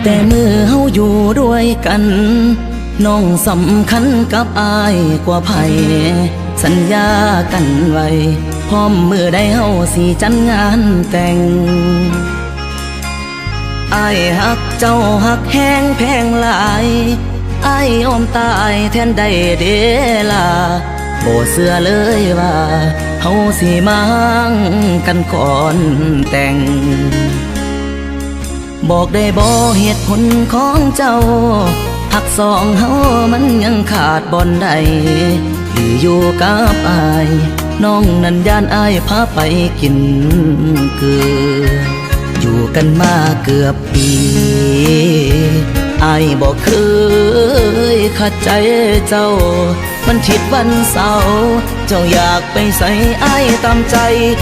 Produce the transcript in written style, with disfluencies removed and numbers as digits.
แต่มือเฮาอยู่ด้วยกันน้องสำคัญกับอายกว่าไผสัญญากันไว้พร้อมมือได้เฮาสิจัดงานแต่งอายฮักเจ้าฮักแห้งแพงหลายอายยอมตายแทนได้เดล่ะบ่เชื่อเลยว่าเฮาสิมากันก่อนแต่งบอกได้บ่เหตุผลของเจ้าหักสองเฮามันยังขาดบ่อนใดหรืออยู่กับอายน้องนั้นย่านอายพาไปกินเกลืออยู่กันมาเกือบปีอายบอกเคยขัดใจเจ้ามันผิดวันเสาร์เจ้าอยากไปใส่อายตามใจ